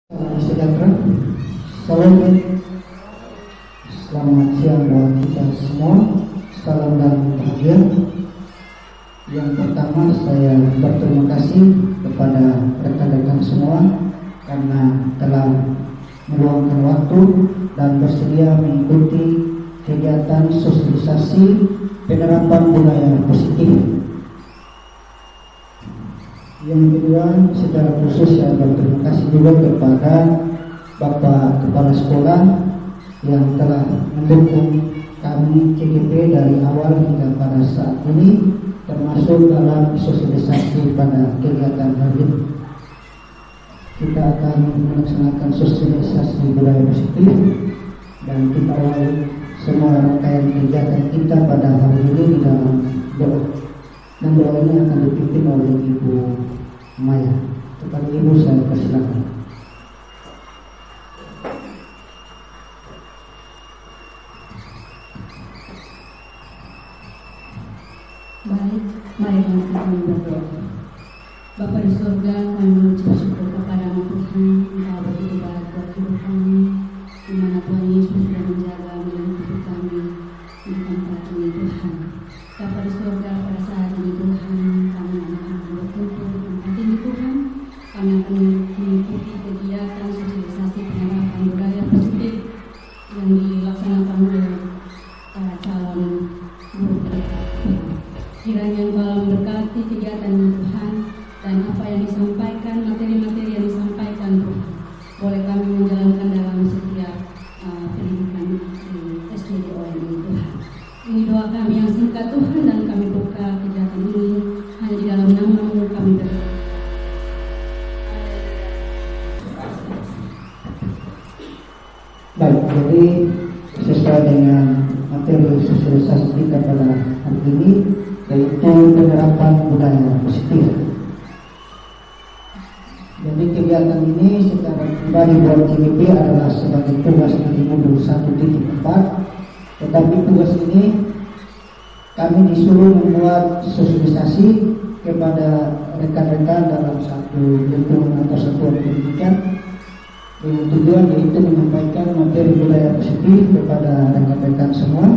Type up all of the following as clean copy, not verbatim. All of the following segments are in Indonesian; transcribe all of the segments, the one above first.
Salam sejahtera, salam selamat siang buat kita semua, salam dan bahagia. Yang pertama saya berterima kasih kepada rekan-rekan semua karena telah meluangkan waktu dan bersedia mengikuti kegiatan sosialisasi penerapan budaya positif. Yang kedua, secara khusus saya berterima kasih juga kepada Bapak Kepala Sekolah yang telah mendukung kami CGP dari awal hingga pada saat ini, termasuk dalam sosialisasi pada kegiatan hari ini. Kita akan melaksanakan sosialisasi budaya positif dan kita awali semua rangkaian kegiatan kita pada hari ini di dalam doa. Dan doa ini akan dipimpin oleh Ibu Maya. Kepada Ibu saya persilakan. Baik, mari kita berdoa. Bapa di surga, kami mengucap syukur kepada-Mu Tuhan, Engkau begitu baik buat hidup kami, di mana Tuhan Yesus sudah menjaga melindungi kami di tempat ini Tuhan. Bapa di surga, pada saat ini Tuhan, kami akan berkumpul di tempat ini Tuhan. Kami akan mengikuti kegiatan sosialisasi penerapan budaya positif yang dilaksanakan oleh para calon guru kita. Kiranya Engkau memberkati kegiatan ini Tuhan, dan apa yang disampaikan, materi-materi yang disampaikan Tuhan, boleh kami menjalankan dalam setiap pendidikan di SDDON ini Tuhan. Ini doa kami yang singkat Tuhan, dan kami buka kegiatan ini hanya di dalam nama-Mu kami berdoa. Baik, jadi sesuai dengan materi sosialisasi kita pada hari ini, yaitu penerapan budaya positif. Jadi kegiatan ini secara pribadi buat CGP adalah sebagai tugas dari modul 1.4, tetapi tugas ini kami disuruh membuat sosialisasi kepada rekan-rekan dalam satu lingkungan atau satuan pendidikan dengan tujuan yaitu menyampaikan materi budaya positif kepada rekan-rekan semua,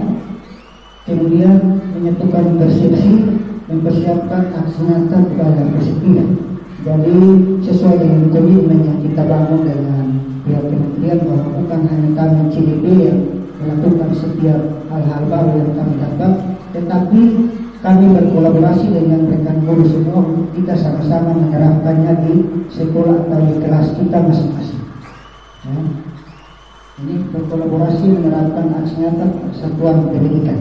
kemudian menyatukan persepsi, mempersiapkan aksi nyata budaya positif. Jadi sesuai dengan komitmen yang kita bangun dengan pihak kementerian, bahwa bukan hanya kami CGP yang melakukan setiap hal-hal baru yang kami dapat, tetapi kami berkolaborasi dengan rekan guru semua, kita sama-sama menerapkannya di sekolah atau di kelas kita masing-masing. Ya. Ini berkolaborasi menerapkan aksi nyata satuan pendidikan.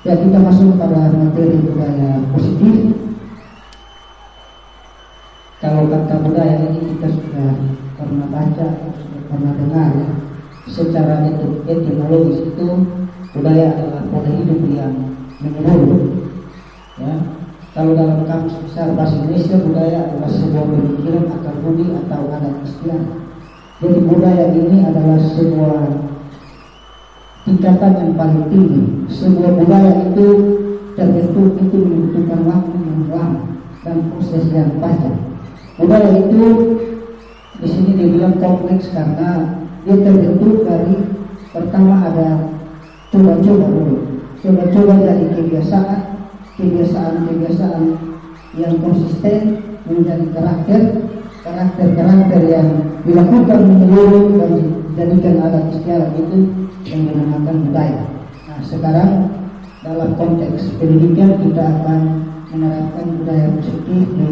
Ya, kita masuk pada materi budaya positif. Kalau kata budaya ini kita sudah pernah baca, sudah pernah dengar ya. Secara etimologis itu budaya adalah pola hidup yang menyeluruh. Ya. Kalau dalam kamus besar bahasa Indonesia, budaya adalah sebuah pemikiran, akal budi atau adat istiadat. Jadi budaya ini adalah sebuah tingkatan yang paling tinggi. Sebuah budaya itu terbentuk itu membutuhkan waktu yang lama dan proses yang panjang. Budaya itu di sini dibilang kompleks karena dia terbentuk dari pertama ada coba-coba dulu. Coba-coba dari kebiasaan yang konsisten menjadi karakter yang dilakukan menyeluruh dan dijadikan adat istiadat itu yang dinamakan budaya. Nah, sekarang dalam konteks pendidikan kita akan menerapkan budaya positif di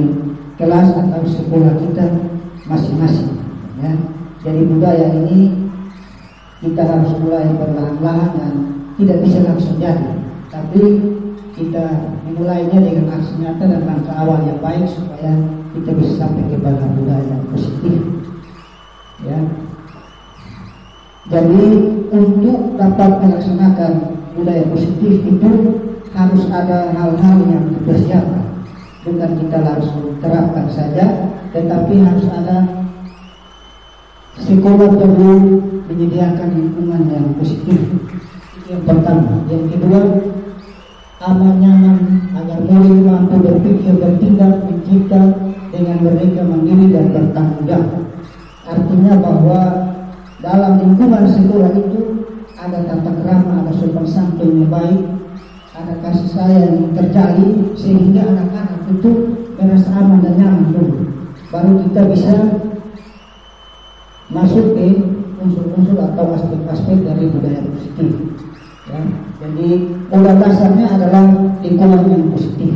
kelas atau sekolah kita masing-masing. Ya. Jadi budaya ini kita harus mulai perlahan-lahan dan tidak bisa langsung jadi, tapi kita memulainya dengan aksi nyata dan langkah awal yang baik supaya kita bisa sampai kepada budaya positif. Ya. Jadi untuk dapat melaksanakan budaya positif itu harus ada hal-hal yang dipersiapkan. Bukan kita langsung terapkan saja, tetapi harus ada sekolah perlu menyediakan lingkungan yang positif. Itu yang pertama. Yang kedua, aman nyaman, agar murid mampu berpikir, bertindak, mencipta dengan mereka mandiri dan bertanggung jawab. Artinya bahwa dalam lingkungan sekolah itu ada tata krama, ada sopan santun yang baik, ada kasih sayang yang terjalin, sehingga anak-anak itu merasa aman dan nyaman dulu. Baru kita bisa masuk ke unsur-unsur atau aspek-aspek dari budaya positif. Ya, jadi pola dasarnya adalah lingkungan yang positif.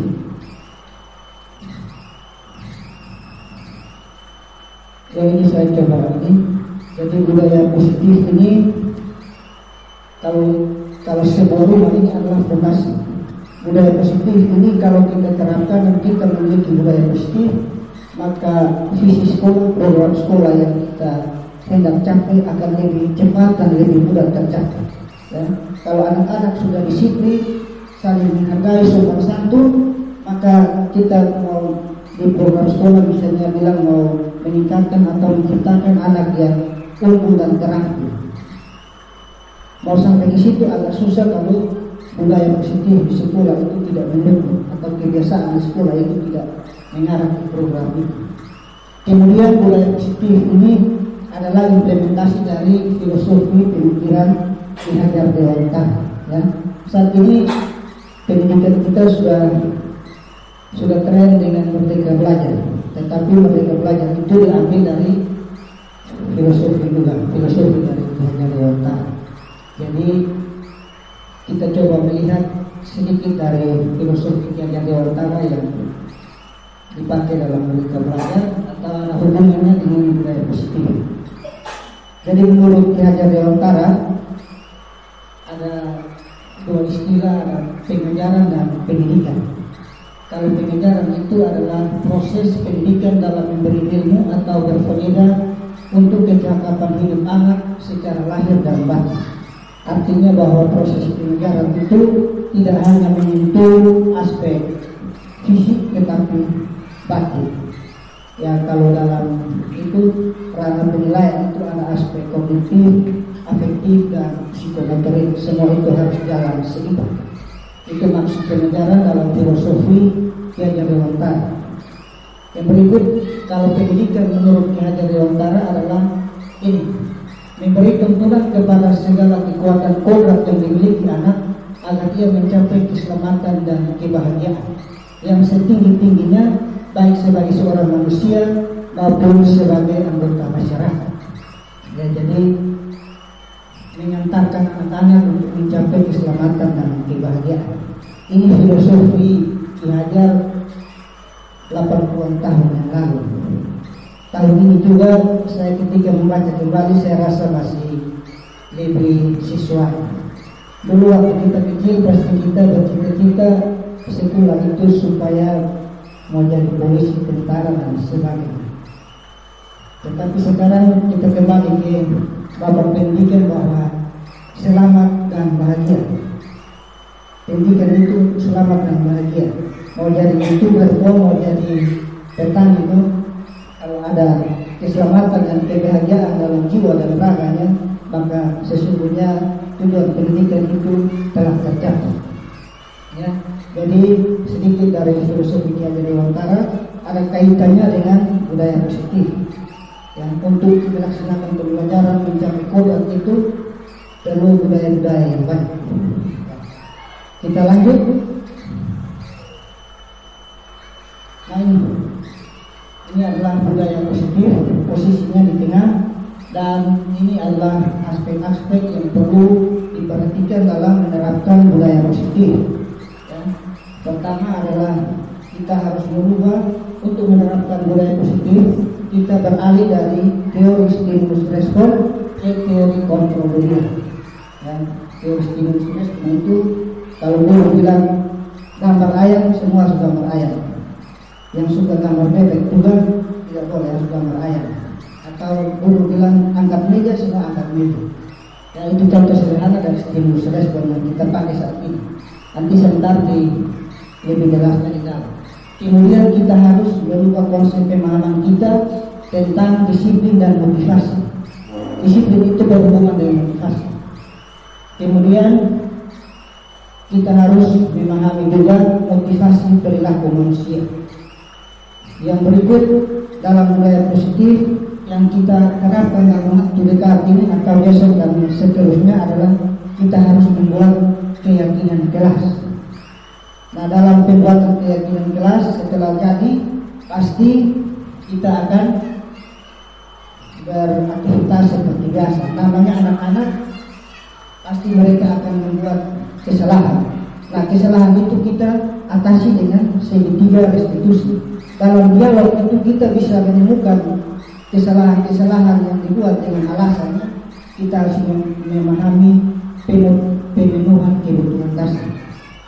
Yang ini saya coba ini. Jadi budaya positif ini kalau sebuah rumah ini adalah fondasi. Budaya positif ini kalau kita terapkan dan kita memiliki budaya positif, maka visi sekolah, program sekolah yang kita hendak capai akan lebih cepat dan lebih mudah tercapai. Ya. Kalau anak-anak sudah disiplin, saling menghargai, sopan santun, maka kita mau di program sekolah misalnya bilang mau meningkatkan atau menciptakan anak yang unggul dan terampil. Mau sampai di situ agak susah kalau budaya positif di sekolah itu tidak mendukung atau kebiasaan di sekolah itu tidak mengarah ke program itu. Kemudian budaya positif ini adalah implementasi dari filosofi pemikiran Ki Hajar Dewantara. Ya. Saat ini pendidikan kita sudah keren dengan Merdeka Belajar, tetapi Merdeka Belajar itu diambil dari filosofi juga, filosofi dari Ki Hajar Dewantara. Jadi kita coba melihat sedikit dari filosofi Ki Hajar Dewantara yang dipakai dalam Merdeka Belajar atau ada hubungannya dengan budaya positif. Jadi menurut Ki Hajar Dewantara ada dua istilah, ada pengajaran dan pendidikan. Kalau pengajaran itu adalah proses pendidikan dalam memberi ilmu atau berfaedah untuk kecakapan hidup anak secara lahir dan batin. Artinya bahwa proses pengajaran itu tidak hanya menyentuh aspek fisik tetapi batin. Ya, kalau dalam itu ranah penilaian itu ada aspek kognitif, afektif dan psikomotorik. Semua itu harus jalan seimbang. Itu maksud pengajaran dalam filosofi Ki Hajar Dewantara. Yang berikut, kalau pendidikan menurut Ki Hajar Dewantara adalah ini: memberi tuntunan kepada segala kekuatan kodrat yang dimiliki anak agar ia mencapai keselamatan dan kebahagiaan yang setinggi-tingginya, baik sebagai seorang manusia maupun sebagai anggota masyarakat. Ya, jadi mengantarkan anak-anak untuk mencapai keselamatan dan kebahagiaan. Ini filosofi Ki Hajar 80 tahun yang lalu. Tahun ini juga saya ketika membaca kembali saya rasa masih lebih sesuai. Dulu waktu kita kecil pasti kita bercita-cita sekolah itu supaya mau jadi polisi, tentara dan sebagainya. Tetapi sekarang kita kembali ke babak pendidikan bahwa selamat dan bahagia. Pendidikan itu selamat dan bahagia. Mau jadi youtuber, mau jadi petani itu, kalau ada keselamatan dan kebahagiaan dalam jiwa dan raganya, maka sesungguhnya tujuan pendidikan itu telah tercapai. Ya, jadi sedikit dari filosofi Ki Hajar Dewantara ada kaitannya dengan budaya positif. Yang untuk melaksanakan pembelajaran mencapai kodrat itu perlu budaya-budaya yang baik. Kita lanjut. Nah, ini adalah budaya positif, posisinya di tengah, dan ini adalah aspek-aspek yang perlu diperhatikan dalam menerapkan budaya positif. Pertama adalah kita harus merubah untuk menerapkan budaya positif. Kita beralih dari teori stimulus respon ke teori kontrol dulu. Teori stimulus respon itu kalau dulu bilang gambar ayam, semua harus gambar ayam. Yang suka gambar bebek juga tidak boleh, harus gambar ayam. Atau dulu bilang angkat meja, semua angkat meja. Ya, itu contoh sederhana dari stimulus respon yang kita pakai saat ini. Nanti sebentar lebih jelasnya di dalam. Kemudian kita harus merubah konsep pemahaman kita tentang disiplin dan motivasi. Disiplin itu berhubungan dengan motivasi. Kemudian kita harus memahami juga motivasi perilaku manusia. Yang berikut dalam budaya positif yang kita terapkan dalam waktu dekat ini atau besok dan seterusnya adalah kita harus membuat keyakinan kelas. Nah, dalam pembuatan keyakinan kelas setelah jadi pasti kita akan beraktivitas seperti biasa. Namanya anak-anak pasti mereka akan membuat kesalahan. Nah, kesalahan itu kita atasi dengan segitiga restitusi. Dalam dialog itu kita bisa menemukan kesalahan-kesalahan yang dibuat dengan alasannya. Kita harus memahami pemenuhan kebutuhan dasar.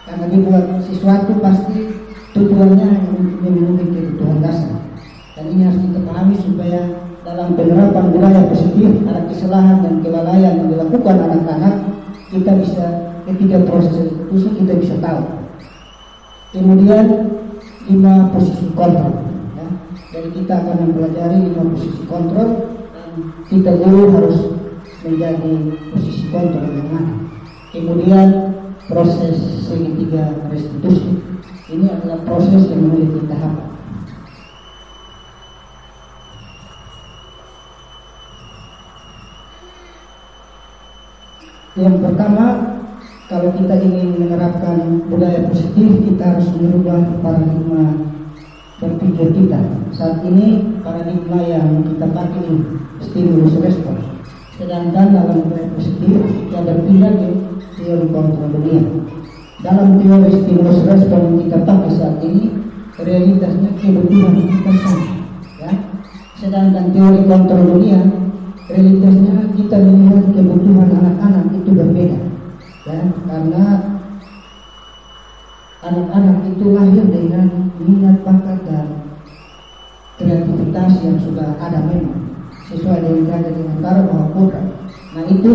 Karena dibuat sesuatu pasti tujuannya untuk memenuhi kebutuhan dasar. Dan ini harus kita pahami supaya dalam penerapan budaya positif ada kesalahan dan kelalaian yang dilakukan anak-anak, kita bisa ketika proses restitusi kita bisa tahu. Kemudian 5 posisi kontrol, ya. Jadi kita akan mempelajari 5 posisi kontrol dan kita guru harus menjadi posisi kontrol yang mana. Kemudian proses segitiga restitusi ini adalah proses yang memiliki tahapan. Yang pertama, kalau kita ingin menerapkan budaya positif, kita harus merubah paradigma berpikir kita. Saat ini paradigma yang kita pakai stimulus respon. Sedangkan dalam budaya positif kita berpindah ke teori kontrol dunia. Dalam teori stimulus respon yang kita pakai saat ini, realitasnya kebutuhan kita sama, ya. Sedangkan teori kontrol dunia, realitasnya kita melihat kebutuhan anak-anak itu berbeda, ya, karena anak-anak itu lahir dengan minat, bakat dan kreativitas yang sudah ada memang sesuai dengan cara bahwa kodrat. Nah, itu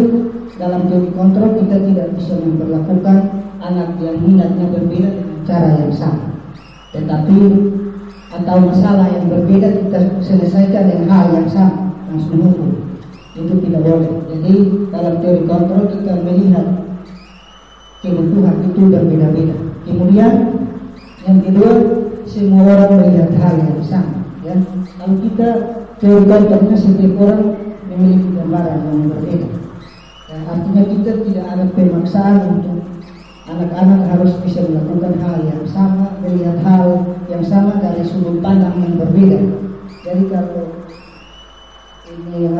dalam teori kontrol kita tidak bisa memperlakukan anak yang minatnya berbeda dengan cara yang sama, tetapi atau masalah yang berbeda kita selesaikan dengan hal yang sama, langsung mengukur. Itu tidak boleh. Jadi dalam teori kontrol kita melihat kebutuhan itu berbeda-beda. Kemudian yang kedua, semua orang melihat hal yang sama, ya. Kalau kita teori kontrolnya setiap orang memiliki gambaran yang berbeda, ya, artinya kita tidak ada pemaksaan untuk anak-anak harus bisa melakukan hal yang sama, melihat hal yang sama dari sudut pandang yang berbeda. Jadi kalau ini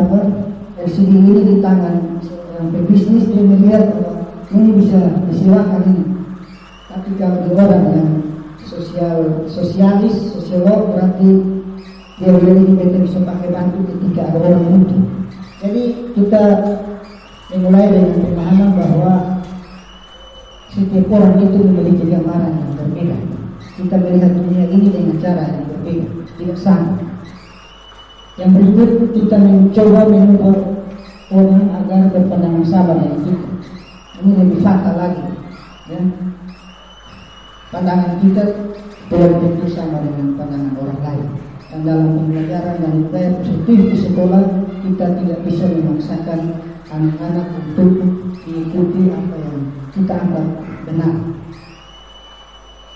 LCD ini di tangan seorang pebisnis, dia melihat bahwa ini bisa disilakan ini. Tapi kalau di orang yang sosialis, sosiolog, berarti dia ini kita bisa pakai bantu ketika ada orang butuh. Jadi kita memulai dengan pemahaman bahwa setiap orang itu memiliki gambaran yang berbeda. Kita melihat dunia ini dengan cara yang berbeda, tidak sama. Yang berikut kita mencoba mengubah orang agar berpandangan sama dengan kita. Ini lebih fatal lagi, ya. Pandangan kita belum tentu sama dengan pandangan orang lain. Dan dalam pembelajaran dan budaya positif di sekolah, kita tidak bisa memaksakan anak-anak untuk mengikuti apa yang kita anggap benar.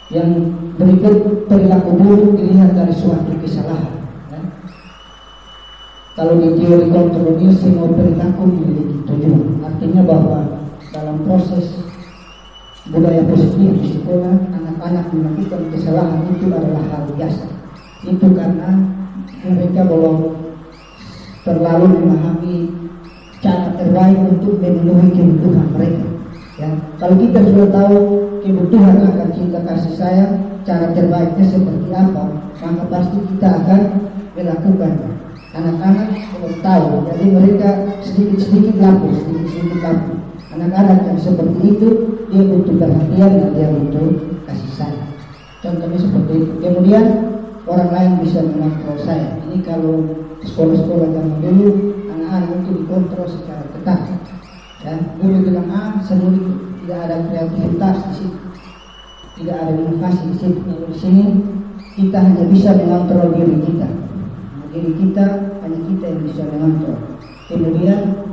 Yang berikut, perilaku buruk dilihat dari suatu kesalahan. Kalau di teori kontrol ini semua perilaku memiliki tujuan. Artinya bahwa dalam proses budaya positif di sekolah, anak-anak melakukan kesalahan itu adalah hal biasa. Itu karena mereka belum terlalu memahami cara terbaik untuk memenuhi kebutuhan mereka. Ya, kalau kita sudah tahu kebutuhan akan cinta kasih sayang, cara terbaiknya seperti apa, maka pasti kita akan melakukan. Anak-anak belum tahu, jadi mereka sedikit-sedikit lampu. Anak-anak yang seperti itu, dia butuh perhatian dan dia butuh kasih sayang. Contohnya seperti itu. Kemudian orang lain bisa mengontrol saya. Ini kalau sekolah-sekolah zaman dulu, anak-anak itu dikontrol secara ketat. Ya, guru bilang A, semua itu tidak ada kreativitas di situ, tidak ada inovasi di situ. Kalau di sini kita hanya bisa mengontrol diri kita. Diri kita, hanya kita yang bisa mengontrol. Kemudian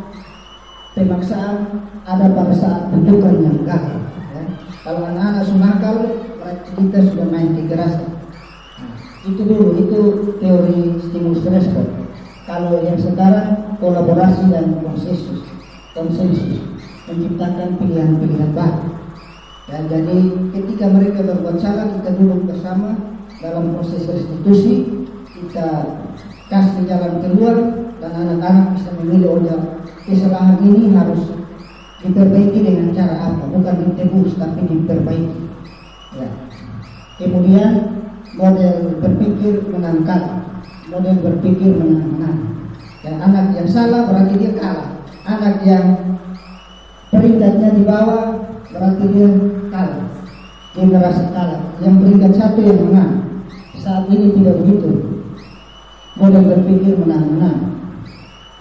pemaksaan ada pada saat bentukan yang gagal, ya. Kalau anak-anak nakal, berarti kita sudah main kekerasan. Nah, itu dulu, itu teori stimulus respon. Kalau yang sekarang kolaborasi dan konsensus menciptakan pilihan-pilihan baru. Ya, jadi ketika mereka berbuat salah, kita duduk bersama dalam proses restitusi, kita kasih jalan keluar dan anak-anak bisa memilih, kesalahan ini harus diperbaiki dengan cara apa, bukan ditebus tapi diperbaiki. Ya. Kemudian model berpikir menangkal, model berpikir menang-menang. Dan anak yang salah berarti dia kalah. Anak yang peringkatnya di bawah berarti dia kalah. Dia merasa kalah. Yang peringkat satu yang menang. Saat ini tidak begitu. Model berpikir menang-menang.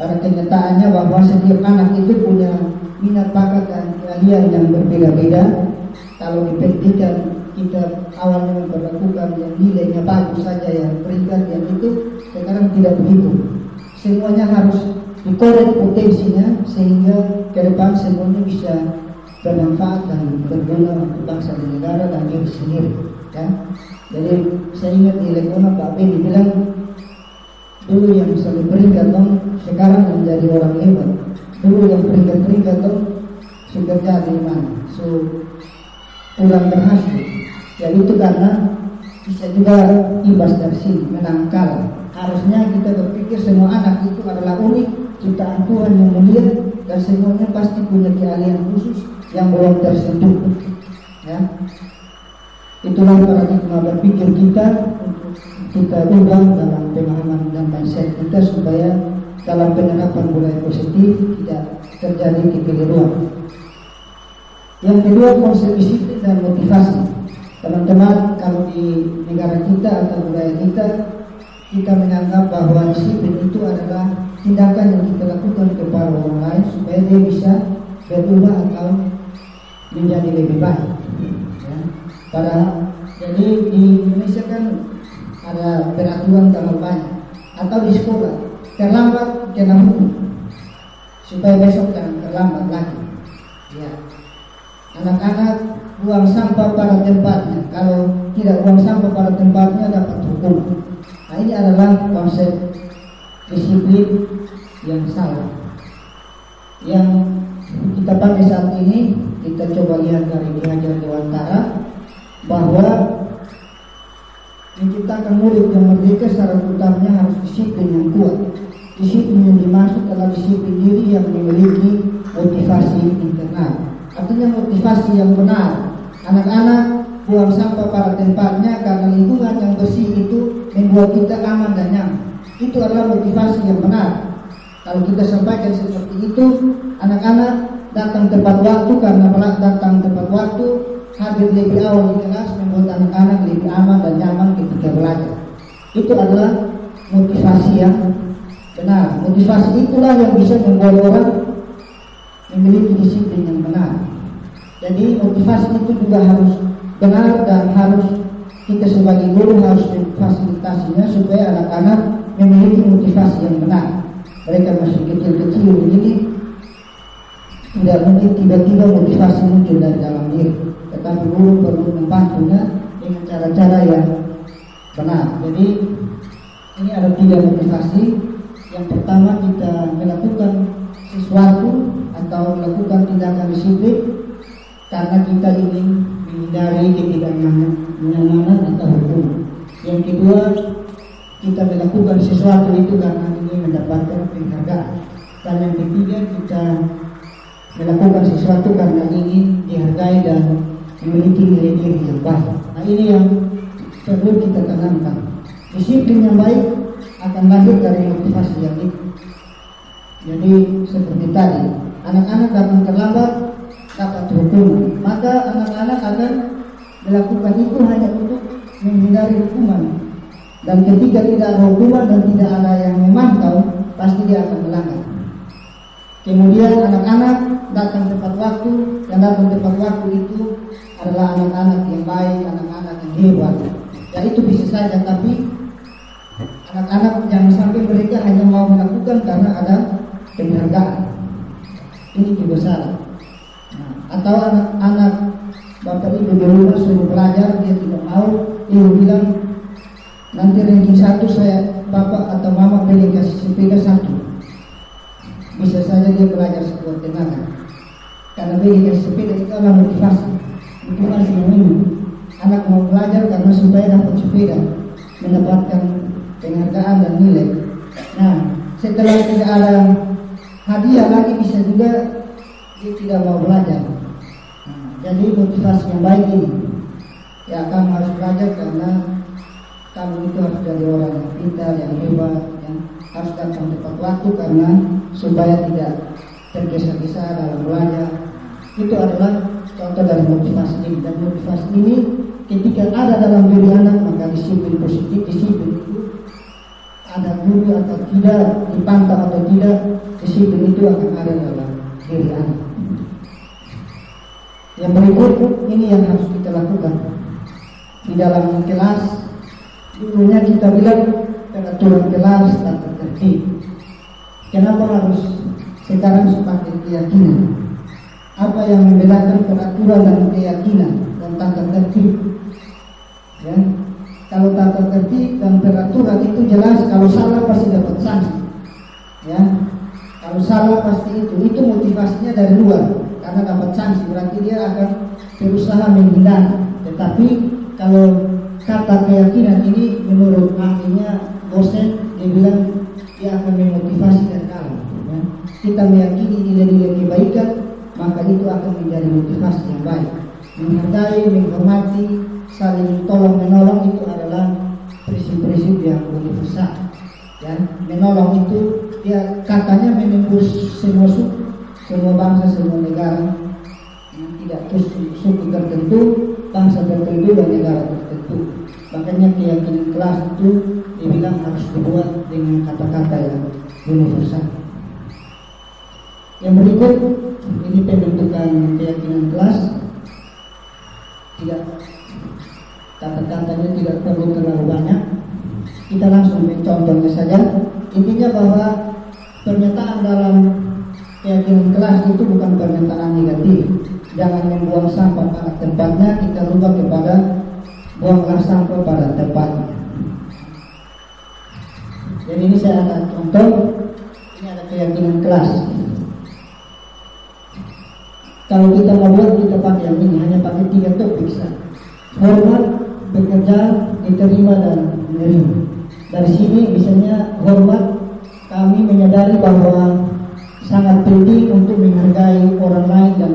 Pada kenyataannya bahwa setiap anak itu punya minat bakat dan keahlian yang berbeda-beda. Kalau di pendidikan kita awalnya memperlakukan yang nilainya bagus saja, yang peringkat yang itu, sekarang tidak begitu. Semuanya harus dikorek potensinya sehingga ke depan semuanya bisa bermanfaat dan berguna untuk bangsa dan negara dan diri sendiri. Ya. Jadi saya ingat di Lekona Pak Ben bilang dulu yang selalu peringkat dong, sekarang menjadi orang hebat. Dulu yang peringkat dong, sudah jadi mana? So kurang berhasil. Ya itu karena bisa juga imbas dari sini menangkal. Harusnya kita berpikir semua anak itu adalah unik, ciptaan Tuhan yang mulia dan semuanya pasti punya keahlian khusus yang belum tersentuh. Ya. Itulah paradigma berpikir kita untuk kita ubah dalam pemahaman dan mindset kita supaya dalam penerapan budaya positif tidak terjadi kekeliruan. Yang kedua, konsep disiplin dan motivasi. Teman-teman, kalau di negara kita atau budaya kita menganggap bahwa disiplin itu adalah tindakan yang kita lakukan kepada orang lain supaya dia bisa berubah atau menjadi lebih baik. Ya. Jadi di Indonesia kan ada peraturan terlalu banyak. Atau di sekolah terlambat kena hukum supaya besok jangan terlambat lagi. Ya. Anak-anak buang sampah pada tempatnya. Kalau tidak buang sampah pada tempatnya dapat hukum. Nah, ini adalah konsep disiplin yang salah. Yang kita pakai saat ini, kita coba lihat dari Ki Hajar Dewantara bahwa menciptakan murid yang merdeka syarat utamanya harus disiplin yang kuat. Disiplin yang dimaksud adalah disiplin diri yang memiliki motivasi internal. Artinya motivasi yang benar. Anak-anak buang sampah pada tempatnya karena lingkungan yang bersih itu membuat kita aman dan nyaman. Itu adalah motivasi yang benar. Kalau kita sampaikan seperti itu, anak-anak datang tepat waktu karena datang tepat waktu, hadir lebih awal di kelas membuat anak-anak lebih aman dan nyaman ketika belajar. Itu adalah motivasi yang benar. Motivasi itulah yang bisa membuat orang memiliki disiplin yang benar. Jadi motivasi itu juga harus benar dan harus kita sebagai guru harus memfasilitasinya supaya anak-anak memiliki motivasi yang benar. Mereka masih kecil-kecil begini, tidak mungkin tiba-tiba motivasi muncul dari dalam diri, tetapi guru perlu membantunya dengan cara-cara yang benar. Jadi ini ada 3 motivasi. Yang pertama, kita melakukan sesuatu atau melakukan tindakan disiplin karena kita ingin menghindari ketidaknyamanan atau hukum. Yang kedua, kita melakukan sesuatu itu karena ingin mendapatkan penghargaan. Dan yang ketiga, kita melakukan sesuatu karena ingin dihargai dan memiliki nilai diri yang baik. Nah, ini yang perlu kita tanamkan. Disiplin yang baik akan lahir dari motivasi yang itu. Jadi seperti tadi, anak-anak datang terlambat dapat hukuman, maka anak-anak akan melakukan itu hanya untuk menghindari hukuman. Dan ketika tidak ada hukuman dan tidak ada yang memantau, pasti dia akan melanggar. Kemudian anak-anak datang tepat waktu, dan datang tepat waktu itu adalah anak-anak yang baik, anak-anak yang hebat. Ya itu bisa saja, tapi anak-anak jangan sampai mereka hanya mau melakukan karena ada penghargaan. Ini juga salah. Atau anak-anak bapak ibu di rumah suruh belajar, dia tidak mau. Ibu bilang nanti ranking 1 saya bapak atau mama beli kasih sepeda 1. Bisa saja dia belajar sekuat tenaga, karena beli kasih sepeda itu adalah motivasi yang ini. Anak mau belajar karena supaya dapat sepeda, mendapatkan penghargaan dan nilai. Nah, setelah tidak ada hadiah lagi bisa juga dia tidak mau belajar. Jadi motivasi yang baik ini, ya kamu harus belajar karena kamu itu harus jadi orang yang pintar, yang hebat, yang harus datang tepat waktu karena supaya tidak tergesa-gesa dalam belajar. Itu adalah contoh dari motivasi ini. Dan motivasi ini ketika ada dalam diri anak, maka disiplin positif, disiplin itu ada guru atau tidak, dipantau atau tidak, disiplin itu akan ada dalam diri anak. Yang berikut ini yang harus kita lakukan di dalam kelas. Dulunya kita bilang peraturan kelas dan tertib. Kenapa harus sekarang sebagai keyakinan? Apa yang membedakan peraturan dan keyakinan dan tata tertib? Ya, kalau tata tertib dan peraturan itu jelas, kalau salah pasti dapat sanksi. Ya, kalau salah pasti itu motivasinya dari luar. Karena dapat sanksi berarti dia akan berusaha menghindari. Tetapi kalau kata keyakinan ini menurut ahlinya dosen, dia bilang dia akan memotivasi dan kalau ya, kita meyakini nilai-nilai kebaikan, maka itu akan menjadi motivasi yang baik. Menghargai, menghormati, saling tolong menolong itu adalah prinsip-prinsip yang universal. Ya, menolong itu dia katanya menembus semua suku, semua bangsa, semua negara, tidak suku tertentu, bangsa tertentu dan negara tertentu. Makanya keyakinan kelas itu dibilang harus dibuat dengan kata-kata yang universal. Yang berikut ini pembentukan keyakinan kelas. Tidak, kata-katanya tidak perlu terlalu banyak. Kita langsung mencontohnya saja. Intinya bahwa pernyataan dalam keyakinan kelas itu bukan pernyataan negatif. Jangan membuang sampah pada tempatnya, kita rubah kepada buanglah sampah pada tempatnya. Jadi ini saya akan contoh. Ini ada keyakinan kelas. Kalau kita mau buat, kita pakai yang ini, hanya pakai 3 topik saja. Hormat, bekerja, diterima dan menerima. Dari sini misalnya hormat, kami menyadari bahwa sangat penting untuk menghargai orang lain dan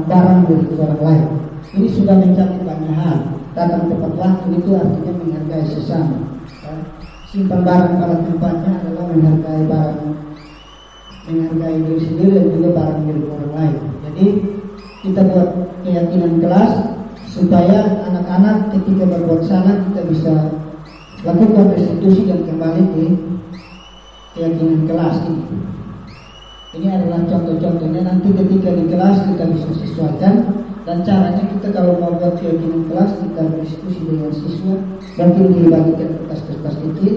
barang dari orang lain. Ini sudah mencakup banyak hal. Datang tepat waktu itu artinya menghargai sesama. Simpan barang pada tempatnya adalah menghargai barang, menghargai diri sendiri dan juga barang milik orang lain. Jadi kita buat keyakinan kelas supaya anak-anak ketika berbuat salah kita bisa lakukan restitusi dan kembali ke keyakinan kelas ini. Ini adalah contoh-contohnya, nanti ketika di kelas kita bisa sesuaikan. Dan caranya kita kalau mau buat keyakinan kelas, kita berdiskusi dengan siswa, mungkin dibagikan kertas-kertas kecil,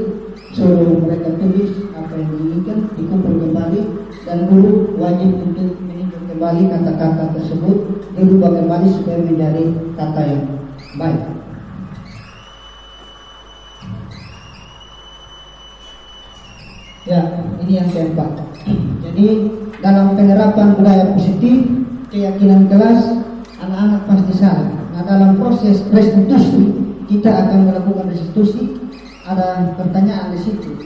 suruh mereka tulis apa yang diinginkan, dikumpul kembali, dan guru wajib untuk meninjau kembali kata-kata tersebut, dirubah kembali supaya menjadi kata yang baik. Ya, ini yang keempat. Jadi dalam penerapan budaya positif, keyakinan kelas, anak-anak pasti salah. Nah, dalam proses restitusi kita akan melakukan restitusi. Ada pertanyaan di situ.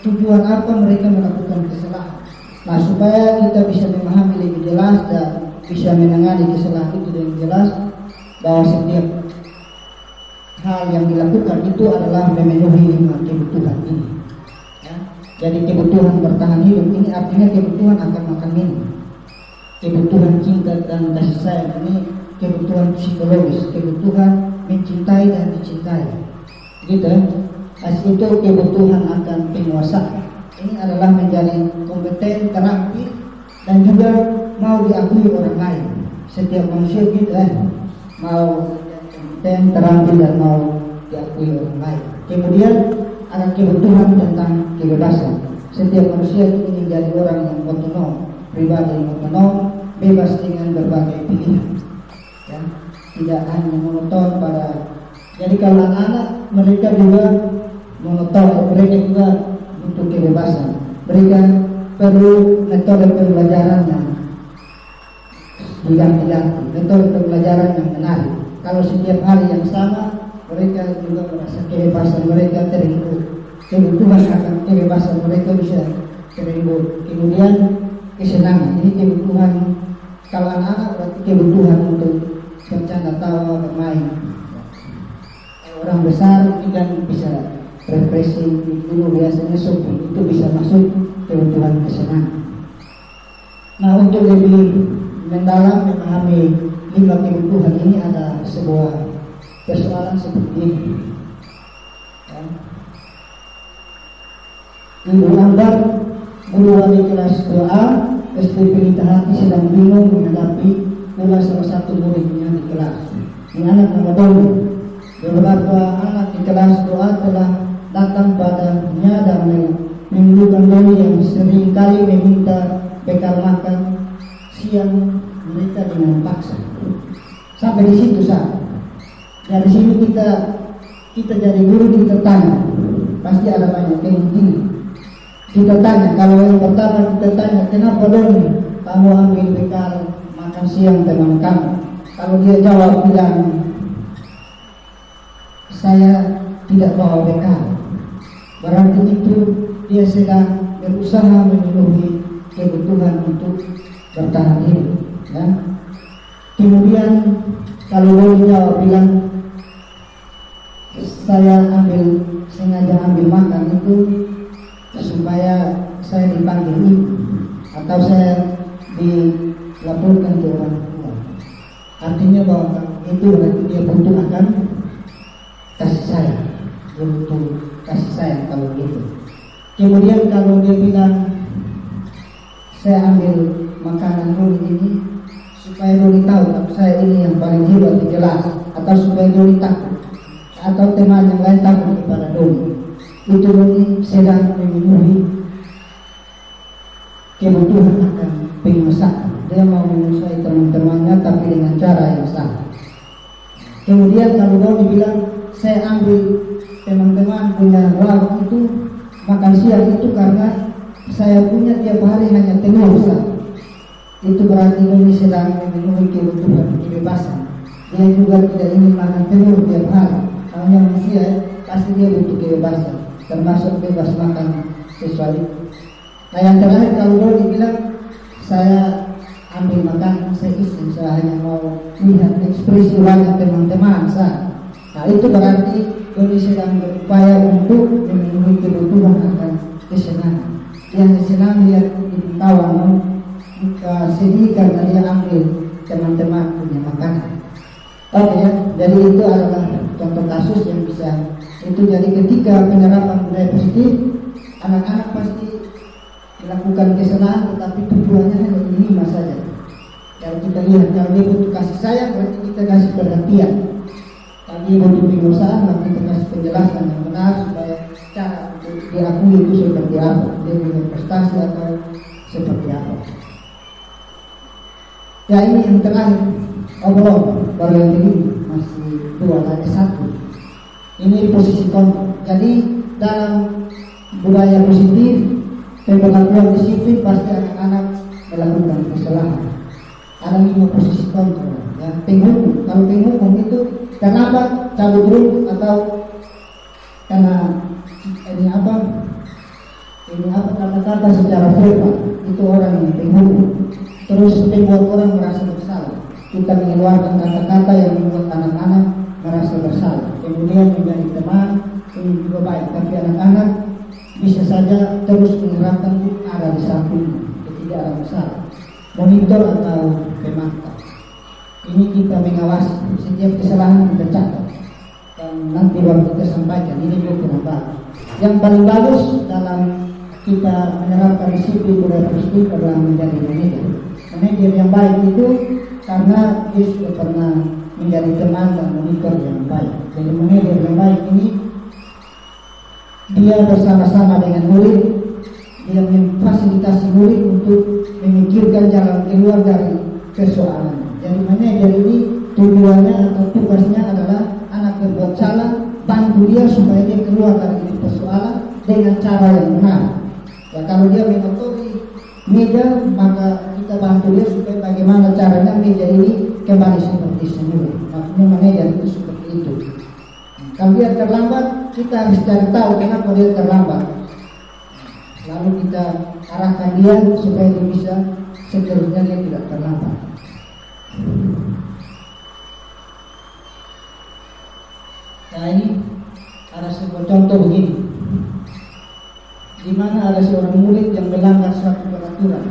Tujuan apa mereka melakukan kesalahan? Nah, supaya kita bisa memahami lebih jelas dan bisa menangani kesalahan itu dengan jelas, bahwa setiap hal yang dilakukan itu adalah memenuhi kebutuhan ini. Jadi kebutuhan bertahan hidup ini artinya kebutuhan akan makan minum, kebutuhan cinta dan kasih sayang ini kebutuhan psikologis, kebutuhan mencintai dan dicintai, gitu. Itu kebutuhan akan penguasa. Ini adalah menjadi kompeten, terampil dan juga mau diakui orang lain. Setiap manusia gitu mau kompeten, terampil dan mau diakui orang lain. Kemudian ada kebutuhan tentang kebebasan. Setiap manusia ingin menjadi orang yang otonom, pribadi yang otonom, bebas dengan berbagai pilihan. Ya. tidak hanya monoton pada. Jadi kalau anak-anak mereka juga monoton, mereka juga butuh kebebasan. Mereka perlu metode pembelajaran yang diganti-ganti, metode pembelajaran yang menarik. Kalau setiap hari yang sama, mereka juga merasa kebebasan mereka terhibur, kebutuhan akan kebebasan mereka bisa terhibur. Kemudian kesenangan, ini kebutuhan kalau anak-anak berarti kebutuhan untuk bercanda tawa, bermain. Orang besar ini kan bisa refreshing, itu biasanya shopping, itu bisa masuk kebutuhan kesenangan. Nah, untuk lebih mendalam memahami 5 kebutuhan ini ada sebuah persoalan seperti ini. Ya. Ibu Ambar, guru wali kelas 2A SD Pelita Hati sedang bingung menghadapi pula salah satu muridnya di kelas. Ini anak nama Doni. Beberapa anak di kelas 2A telah datang padanya dan mengeluhkan Doni yang sering kali meminta bekal makan siang mereka dengan paksa. Sampai di situ saja. Dari sini kita jadi guru, kita tanya, pasti ada banyak yang tinggi. Kita tanya, kalau yang pertama kita tanya, kenapa Doni kamu ambil bekal makan siang teman kamu? Kalau dia jawab bilang, saya tidak bawa bekal, berarti itu dia sedang berusaha memenuhi kebutuhan untuk bertahan hidup. Ya. Kemudian kalau Doni jawab bilang, saya sengaja ambil makan itu supaya saya dipanggil ibu atau saya dilaporkan ke orang tua. Artinya bahwa itu berarti dia butuh akan kasih sayang, dia butuh kasih sayang kalau gitu. Kemudian kalau dia bilang saya ambil makanan Doni ini supaya Doni tahu kalau saya ini yang paling hebat di kelas, atau supaya Doni takut atau teman yang lain takut kepada Doni, itu Doni sedang memenuhi kebutuhan akan pengusaha. Dia mau menguasai teman-temannya tapi dengan cara yang salah. Kemudian kalau Doni bilang saya ambil teman-teman punya lauk itu makan siang itu karena saya punya tiap hari hanya telur saja, itu berarti Doni sedang memenuhi kebutuhan kebebasan. Dia juga tidak ingin makan telur tiap hari. Hanya manusia pasti dia butuh kebebasan, termasuk bebas makan sesuai. Nah, yang terakhir kalau Doni bilang saya ambil makan seizin, saya hanya mau lihat ekspresi wajah teman-teman saya. Nah, itu berarti Doni sedang berupaya untuk memenuhi kebutuhan akan kesenangan. Yang senang lihat kawan, sedih karena dia ambil teman-teman punya makanan. Oke ya, jadi itu adalah contoh kasus yang bisa itu. Jadi ketika penerapan budaya positif, anak-anak pasti melakukan kesenangan, tetapi tujuannya hanya minima saja. Kalau kita lihat, kalau dia butuh kasih sayang, berarti kita kasih perhatian. Kalau dia butuh pengusaha, maka kita kasih penjelasan yang benar supaya cara untuk diakui itu seperti apa, dia punya prestasi atau seperti apa. Ya, ini yang terakhir. Baru yang ini masih 2 lagi 1. Ini posisi kontrol. Jadi dalam budaya positif, pemberlakuan disiplin pasti anak-anak melakukan kesalahan. Ada 5 posisi kontrol. Ya, penghukum. Kalau penghukum itu kenapa cabut rumput atau karena ini apa kata-kata secara verbal, itu orang yang penghukum. Terus membuat orang merasa bersalah. Kita mengeluarkan kata-kata yang membuat anak-anak merasa bersalah. Kemudian menjadi teman, ini juga baik. Tapi anak-anak bisa saja terus menerapkan itu ada di sampingnya, tidak ada masalah. Monitor atau pemantau. Ini kita mengawasi setiap kesalahan kita catat dan nanti baru kita sampaikan. Ini juga kurang bagus. Yang paling bagus dalam kita menerapkan disiplin budaya positif adalah menjadi manajer. Manajer yang baik itu karena dia sudah pernah menjadi teman dan monitor yang baik. Jadi manajer yang baik ini dia bersama-sama dengan murid, dia memfasilitasi murid untuk memikirkan jalan keluar dari persoalan. Jadi manajer ini tujuannya atau tugasnya adalah anak berbuat salah, bantu dia supaya dia keluar dari itu persoalan dengan cara yang benar. Ya, kalau dia mengotori meja, maka kita bantu dia supaya bagaimana caranya meja ini kembali seperti semula. Maksudnya manajer itu seperti itu. Kalau dia terlambat, kita harus cari tahu kenapa dia terlambat. Lalu kita arahkan dia supaya dia bisa seterusnya dia tidak terlambat. Nah, ini ada sebuah contoh begini, di mana ada seorang murid yang melanggar suatu peraturan.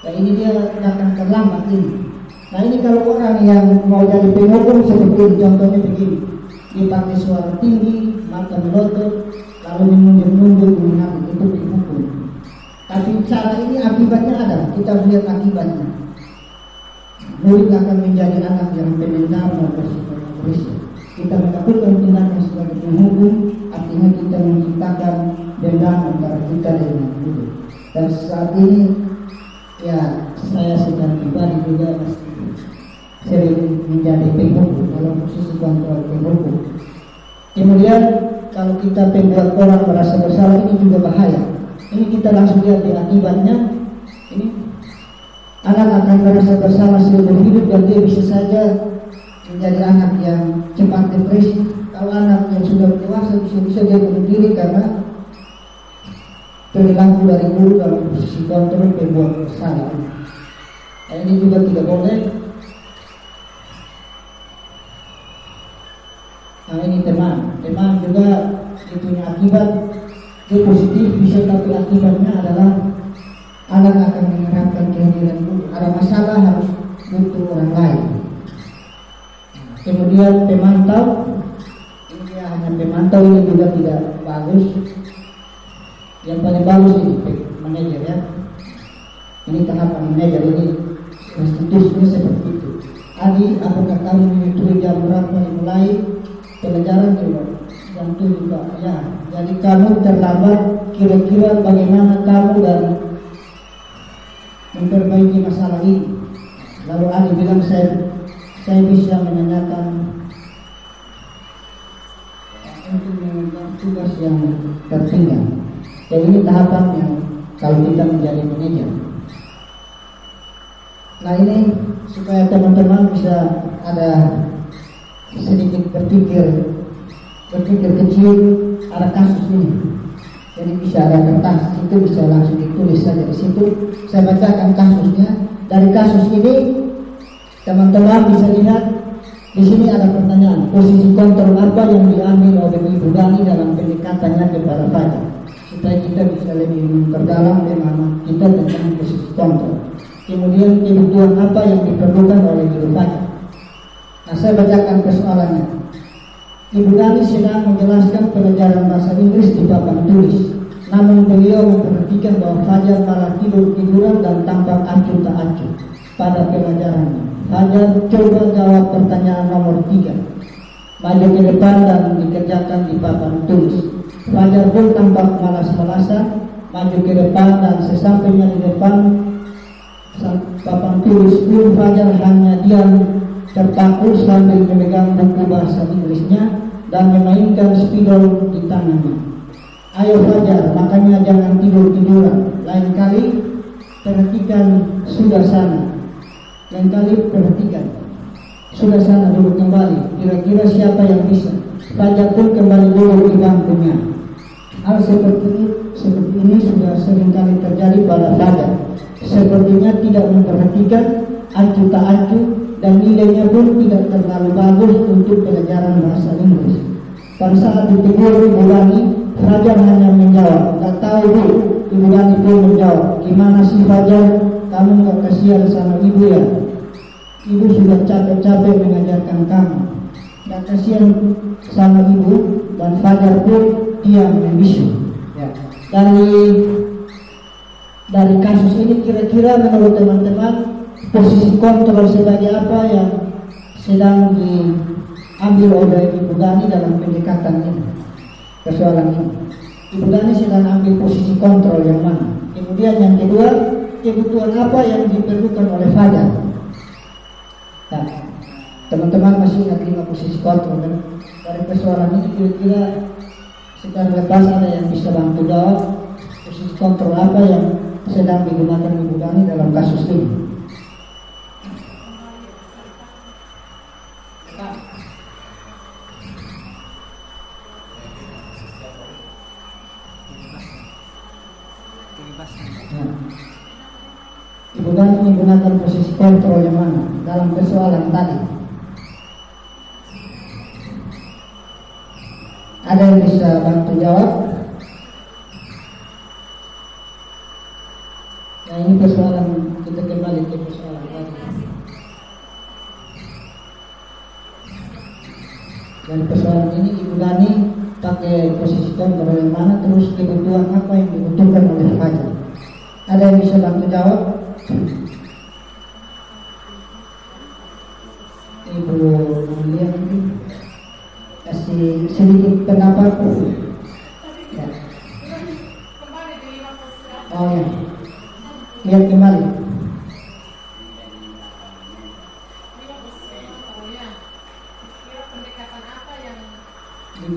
Nah, ini dia datang terlambat ini. Nah, ini kalau orang yang mau jadi penghukum seperti ini, contohnya begini, dia pakai suara tinggi, mata melotot, lalu menunjuk-nunjuk menghina, itu penghukum. Tapi cara ini akibatnya ada, kita lihat akibatnya. Murid akan menjadi anak yang pendendam dan bersifat. Kita melakukan tindakan sebagai penghukum, artinya kita menciptakan dendam antara kita dengan murid. Dan saat ini, ya saya secara pribadi juga sering menjadi penghukum dalam posisi kontrol penghukum. Kemudian kalau kita membuat orang merasa bersalah, ini juga bahaya. Ini kita langsung lihat di akibatnya. Ini anak akan merasa bersalah seumur hidup dan dia bisa saja menjadi anak yang cepat depresi. Kalau anak yang sudah dewasa bisa dia bunuh diri karena perilaku dari guru dalam posisi kontrol pembuat bersalah. Nah, ini juga tidak boleh. Nah, ini teman juga dia punya akibat. Dia positif bisa, tapi akibatnya adalah anak akan mengharapkan kehadiran guru. Ada masalah harus butuh orang lain. Kemudian pemantau, ini dia hanya pemantau, ini juga tidak bagus. Yang paling bagus ini manajer ya. Ini tahapan manajer, ini institusinya seperti itu. Adi, apakah kamu mengetahui jam berapa dimulai pelajaran juga? Jam 7 Pak. Ya, jadi kamu terlambat. Kira-kira bagaimana kamu dan memperbaiki masalah ini? Lalu Adi bilang saya bisa menanyakan untuk mengerjakan tugas yang tertinggal. Dan ini tahapan yang kalau kita menjadi manajer. Nah, ini supaya teman-teman bisa ada sedikit berpikir kecil, ada kasus ini. Jadi bisa ada kertas itu, bisa langsung ditulis saja di situ. Saya bacakan kasusnya. Dari kasus ini teman-teman bisa lihat di sini ada pertanyaan, posisi kontrol apa yang diambil oleh Ibu Dani dalam pendekatannya kepada Fajar, supaya kita bisa lebih memperdalam bagaimana kita tentang posisi kontrol. Kemudian kebutuhan apa yang diperlukan oleh Ibu Fajar. Nah, saya bacakan persoalannya. Ibu Dani sedang menjelaskan pelajaran bahasa Inggris di papan tulis. Namun beliau memperhatikan bahwa Fajar malah tidur-tiduran dan tampak acuh tak acuh pada pelajarannya. Fajar coba jawab pertanyaan nomor 3. Maju ke depan dan dikerjakan di papan tulis. Fajar pun tampak malas-malasan, maju ke depan dan sesampainya di depan papan tulis pun Fajar hanya diam terpaku sambil memegang buku bahasa Inggrisnya dan memainkan spidol di tangannya. Ayo Fajar, makanya jangan tidur-tiduran. Lain kali perhatikan suasana. Lain kali perhatikan suasana dulu kembali. Kira-kira siapa yang bisa? Fajar pun kembali dulu di bangkunya. Hal seperti ini sudah sering kali terjadi pada Fajar. Sepertinya tidak memperhatikan, acuh tak acuh, dan nilainya pun tidak terlalu bagus untuk pelajaran bahasa Inggris. Pada saat ditegur Ibu Dani, Fajar hanya menjawab, "Gak tahu Bu." Ibu Dani pun menjawab, "Gimana sih Fajar, kamu gak kasihan sama ibu ya? Ibu sudah capek-capek mengajarkan kamu. Gak kasihan sama ibu." Dan Fajar pun diam membisu. Ya. Dari kasus ini kira-kira menurut teman-teman posisi kontrol sebagai apa yang sedang diambil oleh Ibu Dani dalam pendekatan ini, persoalan ini? Ibu Dani sedang ambil posisi kontrol yang mana? Kemudian yang kedua, kebutuhan apa yang diperlukan oleh Fajar? Nah, Teman-teman masih ingat 5 posisi kontrol kan? Dari persoalan ini kira-kira secara lepas ada yang bisa bantu jawab posisi kontrol apa yang sedang digunakan Ibu Dani dalam kasus ini? Ibu Dani menggunakan posisi kontrol yang mana dalam persoalan tadi? Ada yang bisa bantu jawab? Nah, ini persoalan, kita kembali ke persoalan tadi. Dan persoalan ini Ibu Dani pakai posisi kontrol yang mana, terus kebutuhan apa yang dibutuhkan oleh Fajar? Ada yang bisa bantu jawab? Ibu lihat ini kasih sedikit pendapat ya. Oh ya, lihat kembali.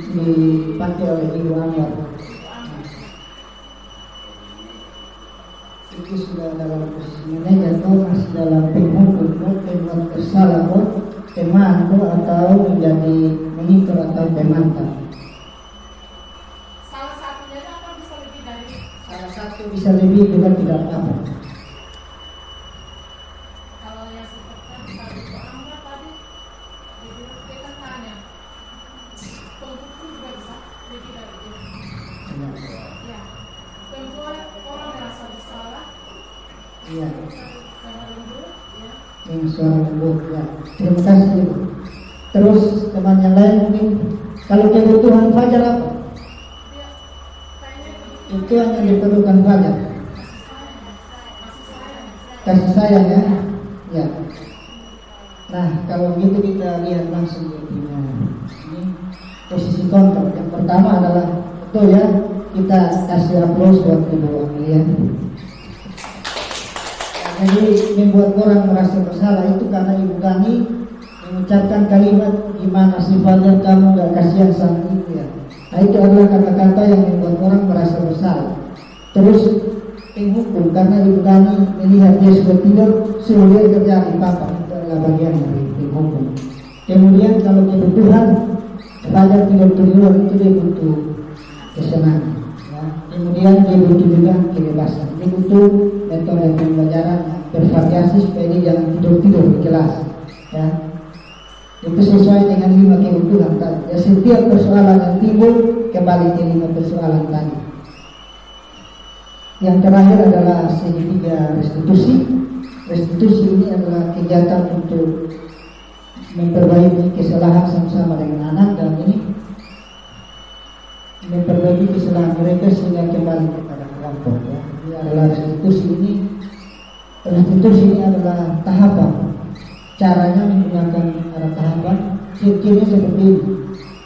Dipakai oleh Ibu Anwar. Itu sudah dalam posisi manajer atau masih dalam penghukum, pembuat bersalah, pemandu atau menjadi monitor atau pemantau. Salah satunya apa bisa lebih dari? Salah satu bisa lebih juga tidak apa. Kalau yang seperti tadi Anwar tadi dia tanya, penghukum juga bisa lebih dari itu. Ya, membuat orang merasa bersalah. Iya. Suara lembut, ya. Yang suara lembut ya. Terima kasih Ibu. Terus teman yang lain mungkin kalau kebutuhan Fajar apa? Dia kayaknya Itu hanya diperlukan Fajar. Kasih sayang ya. Ya. Nah kalau gitu kita lihat langsung ini posisi kontrol. Yang pertama adalah betul ya, kita kasih aplaus buat Ibu Amelia. Jadi membuat orang merasa bersalah itu karena Ibu Dani mengucapkan kalimat gimana sih Fajar kamu gak kasihan sama ibu ya. Nah itu adalah kata-kata yang membuat orang merasa bersalah. Terus penghukum karena Ibu Dani melihat dia sudah tidur, suruh dia kerja di papa, itu adalah bagian dari penghukum. Kemudian kalau kebutuhan Fajar tidak tidur, itu dia butuh kesenangan ya. Kemudian dia butuh juga kebebasan, dia butuh metode pembelajaran bervariasi supaya dia jangan tidur di kelas ya. Itu sesuai dengan 5 kebutuhan tadi ya. Setiap persoalan yang timbul kembali ke 5 persoalan tadi. Yang terakhir adalah segitiga restitusi. Restitusi ini adalah kegiatan untuk memperbaiki kesalahan sama-sama dengan anak, dan ini memperbaiki kesalahan mereka sehingga kembali kepada kelompok ya. Ini adalah restitusi ini. Restitusi ini adalah tahapan. Caranya menggunakan tahapan. Ciri-cirinya seperti ini.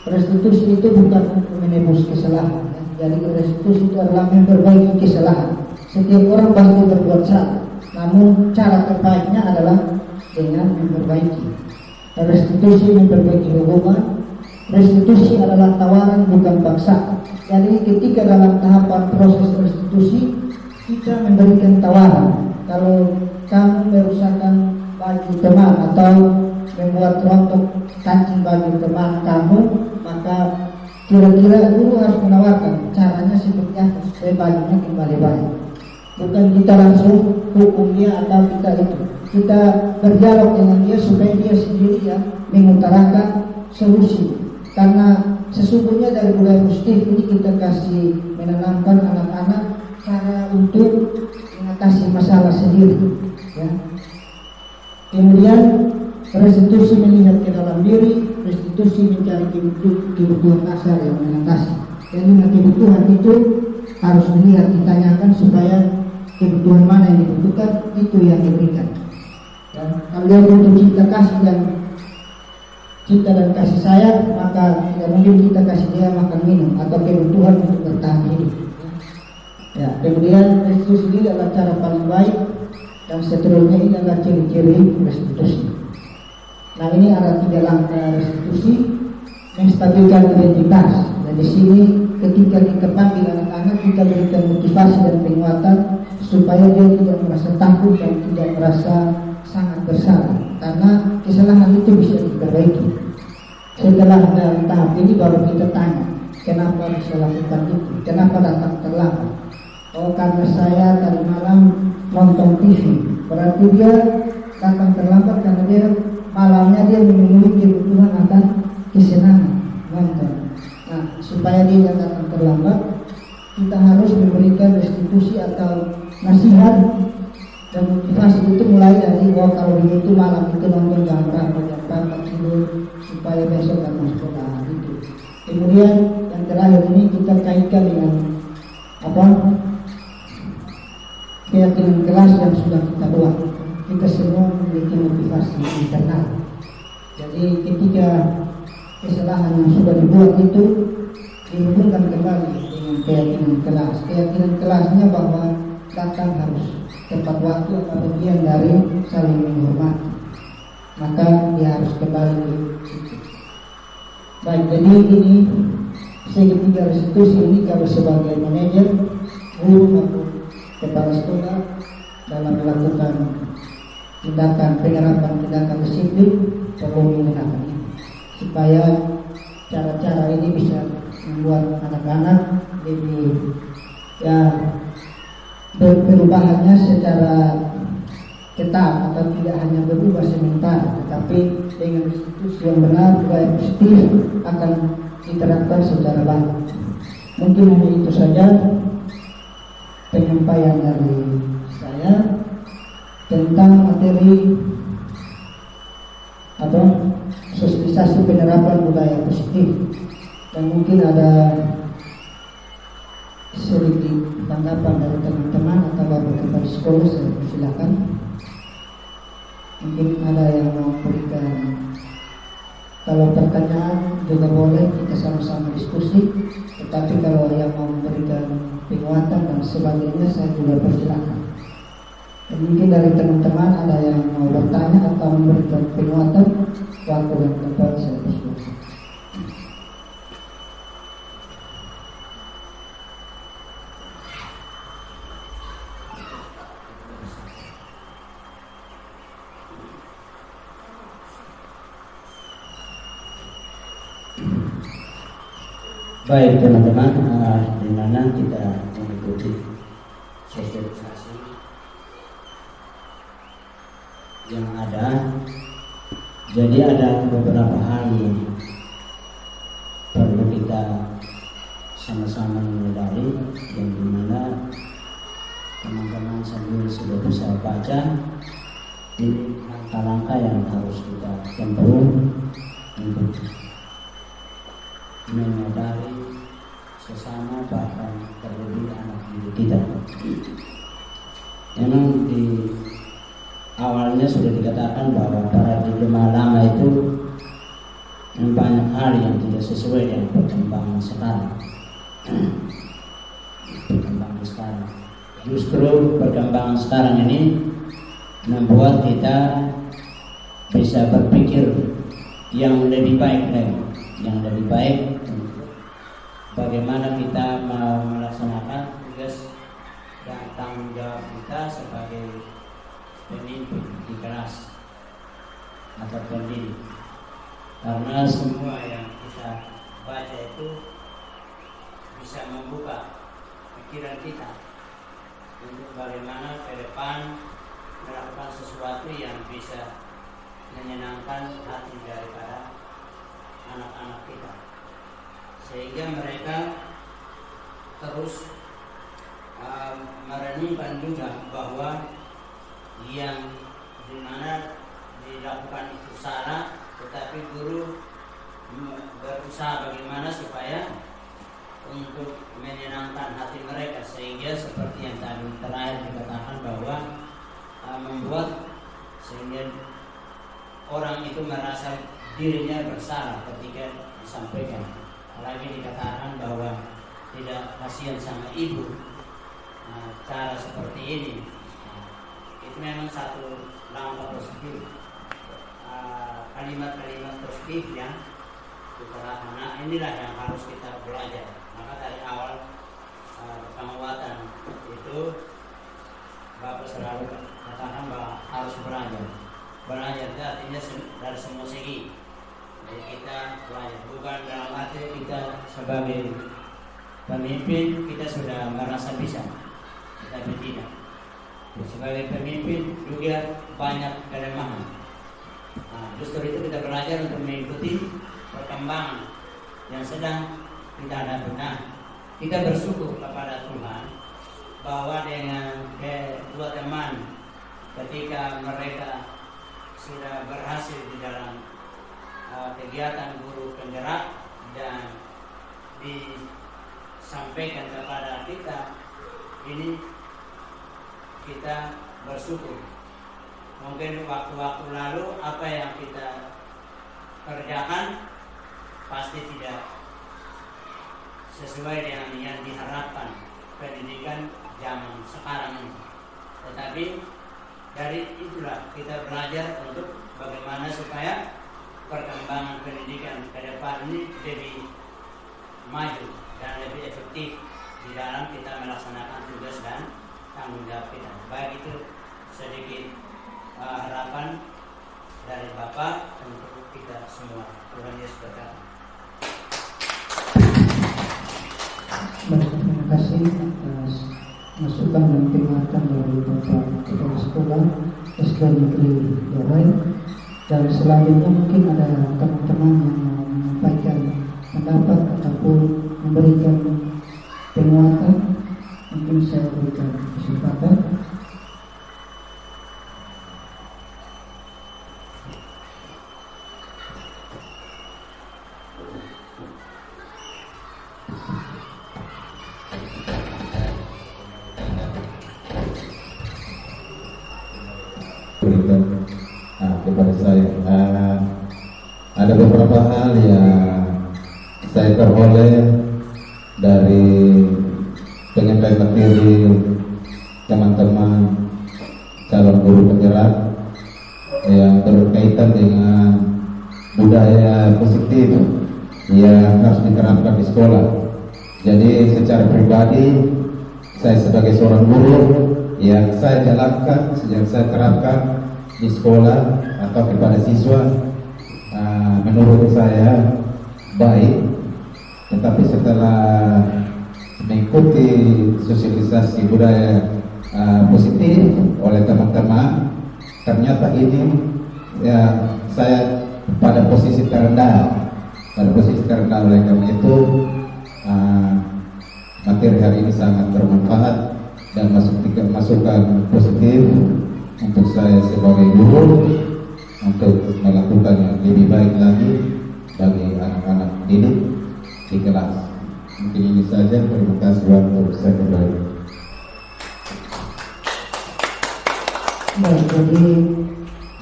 Restitusi itu bukan untuk menebus kesalahan ya. Jadi restitusi itu adalah memperbaiki kesalahan. Setiap orang pasti berbuat salah, namun cara terbaiknya adalah dengan memperbaiki. Restitusi memperbaiki hubungan. Restitusi adalah tawaran bukan paksaan. Jadi ketika dalam tahapan proses restitusi kita memberikan tawaran. Kalau kamu merusakkan baju teman atau membuat rontok kancing baju teman kamu, maka kira-kira guru harus menawarkan caranya seperti apa supaya bajunya kembali baik. Bukan kita langsung hukum dia atau kita itu. Kita berdialog dengan dia supaya dia sendiri ya mengutarakan solusi. Karena sesungguhnya dari budaya positif ini kita kasih menanamkan anak-anak cara untuk mengatasi masalah sendiri ya. Kemudian restitusi melihat ke dalam diri, restitusi mencari kebutuhan dasar yang mengatasi. Jadi kebutuhan itu harus dilihat, ditanyakan supaya kebutuhan mana yang dibutuhkan itu yang diberikan. Dan kalau dia butuh cinta kasih dan cinta dan kasih sayang, maka tidak mungkin kita kasih dia makan minum atau kebutuhan untuk bertahan hidup. Ya, kemudian restitusi ini adalah cara paling baik, dan seterusnya ini adalah ciri-ciri restitusi. Nah, ini ada 3 langkah restitusi: menstabilkan identitas. Dan di sini ketika kita panggil anak-anak, kita berikan motivasi dan penguatan supaya dia tidak merasa takut dan tidak merasa sangat bersalah, karena kesalahan itu bisa diperbaiki. Setelah dalam tahap ini baru kita tanya, kenapa bisa lakukan itu, kenapa datang terlambat. Oh, karena saya tadi malam nonton TV. Berarti dia datang terlambat karena dia malamnya dia memiliki kebutuhan akan kesenangan nonton. Nah, supaya dia jangan datang terlambat, kita harus memberikan restitusi atau nasihat dan motivasi itu mulai dari kalau dia itu malam itu nonton jam berapa, jam 4 tidur supaya besok datang sekolah itu. Kemudian yang terakhir ini kita kaitkan dengan keyakinan keras yang sudah kita buat. Kita semua memiliki motivasi internal. Jadi ketika kesalahan yang sudah dibuat itu dihubungkan kembali dengan keyakinan keras. Keyakinan kelasnya bahwa datang harus tepat waktu atau bagian dari saling menghormati. Maka dia harus kembali ke situ. Baik, jadi ini segitiga restitusi ini kalau sebagai manajer, guru maupun kepala sekolah dalam melakukan tindakan disiplin perlu menggunakan ini supaya cara-cara ini bisa membuat anak-anak lebih perubahannya secara ketat atau tidak hanya berubah sementara, tetapi dengan institusi yang benar juga yang positif akan diterapkan secara baik. Mungkin hanya itu saja penyampaian dari saya tentang materi sosialisasi penerapan budaya positif, dan mungkin ada sedikit tanggapan dari teman-teman atau bapak kepala sekolah. Saya persilakan. Mungkin ada yang mau berikan, kalau pertanyaan juga boleh, kita sama-sama diskusi. Tetapi kalau yang mau memberikan penguatan dan sebagainya, saya juga persilakan. Dan mungkin dari teman-teman ada yang mau bertanya atau memberikan penguatan, waktu dan tempat saya persilakan. Baik teman-teman, di mana kita mengikuti sosialisasi yang ada. Jadi ada beberapa hal yang perlu kita sama-sama menyadari, yang dimana teman-teman sendiri sudah bisa baca ini langkah-langkah yang harus kita tempuh untuk menyadari sesama, bahkan terlebih anak didik kita. Memang di awalnya sudah dikatakan bahwa paradigma lama itu banyak hal yang tidak sesuai dengan perkembangan sekarang. Justru perkembangan sekarang ini membuat kita bisa berpikir yang lebih baik lagi, yang lebih baik bagaimana kita melaksanakan tugas dan tanggung jawab kita sebagai pemimpin di kelas atau pendidik. Karena semua yang kita baca itu bisa membuka pikiran kita untuk bagaimana ke depan melakukan sesuatu yang bisa menyenangkan hati daripada anak-anak kita, sehingga mereka terus merenungkan juga bahwa yang dimana dilakukan itu salah, tetapi guru berusaha bagaimana supaya untuk menyenangkan hati mereka, sehingga seperti yang tadi terakhir dikatakan bahwa membuat sehingga orang itu merasa dirinya bersalah ketika disampaikan. Apalagi dikatakan bahwa tidak kasihan sama ibu. Cara seperti ini itu memang satu langkah positif kalimat-kalimat positifnya utarakan. Nah, inilah yang harus kita belajar. Maka dari awal penguatan itu Bapak selalu katakan bahwa harus belajar. Belajar itu artinya dari semua segi. Jadi kita belajar, bukan dalam arti kita sebagai pemimpin kita sudah merasa bisa, tapi tidak. Sebagai pemimpin juga banyak kelemahan. Nah, justru itu kita belajar untuk mengikuti perkembangan yang sedang kita hadapi. Nah, kita bersyukur kepada Tuhan bahwa dengan kedua teman ketika mereka sudah berhasil di dalam kegiatan guru penggerak dan disampaikan kepada kita, ini kita bersyukur. Mungkin waktu-waktu lalu apa yang kita kerjakan pasti tidak sesuai dengan yang diharapkan pendidikan zaman sekarang ini. Tetapi dari itulah kita belajar untuk bagaimana supaya perkembangan pendidikan ke depan ini lebih maju dan lebih efektif di dalam kita melaksanakan tugas dan tanggung jawab kita. Baik itu sedikit harapan dari Bapak untuk kita semua. Tuhan Yesus berkati. Terima kasih atas masukan dan peringatan dari Bapak Kepala Sekolah SD Negeri Yawai. Dan selanjutnya mungkin ada teman-teman yang mau menyampaikan pendapat ataupun memberikan penguatan, mungkin saya berikan kesempatan. Berikan kepada saya ada beberapa hal yang saya peroleh dari penyampaian materi teman-teman calon guru penggerak yang berkaitan dengan budaya positif yang harus diterapkan di sekolah. Jadi secara pribadi saya sebagai seorang guru yang saya jalankan, yang saya terapkan di sekolah atau kepada siswa, menurut saya baik. Tetapi setelah mengikuti sosialisasi budaya positif oleh teman-teman, ternyata ini ya saya pada posisi terendah. Oleh karena itu materi hari ini sangat bermanfaat dan masukan positif untuk saya sebagai guru untuk melakukan yang lebih baik lagi bagi anak-anak didik di kelas. Mungkin ini saja. Terima kasih waktu saya kembali. Baik, jadi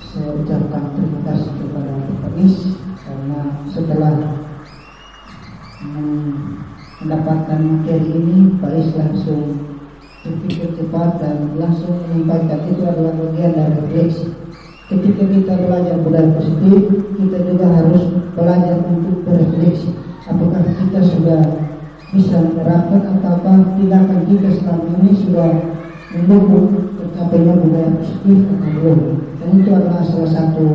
saya ucapkan terima kasih kepada Bapak Is karena setelah mendapatkan materi ini, Pak Is langsung berpikir cepat dan langsung menyampaikan. Itu adalah bagian dari refleksi. Ketika kita belajar budaya positif, kita juga harus belajar untuk berefleksi. Apakah kita sudah bisa menerapkan ataukah tindakan kita selama ini sudah mendukung tercapainya budaya positif atau belum. Dan itu adalah salah satu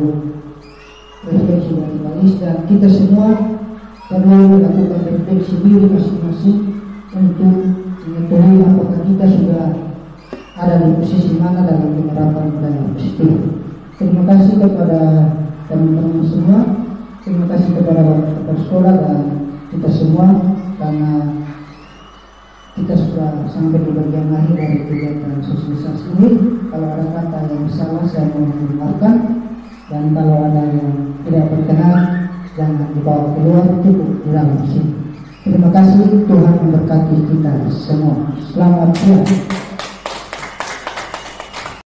refleksi dari Paris, dan kita semua perlu melakukan refleksi diri masing-masing untuk mengetahui apakah kita sudah ada di posisi mana dalam penerapan budaya positif. Terima kasih kepada teman-teman semua, terima kasih kepada kepala sekolah dan kita semua, karena kita sudah sampai di bagian akhir dari kegiatan sosialisasi ini. Kalau ada kata yang salah saya mohon dimaafkan, dan kalau ada yang tidak berkenan jangan dibawa keluar, cukup di dalam sini. Terima kasih, Tuhan memberkati kita semua. Selamat siang.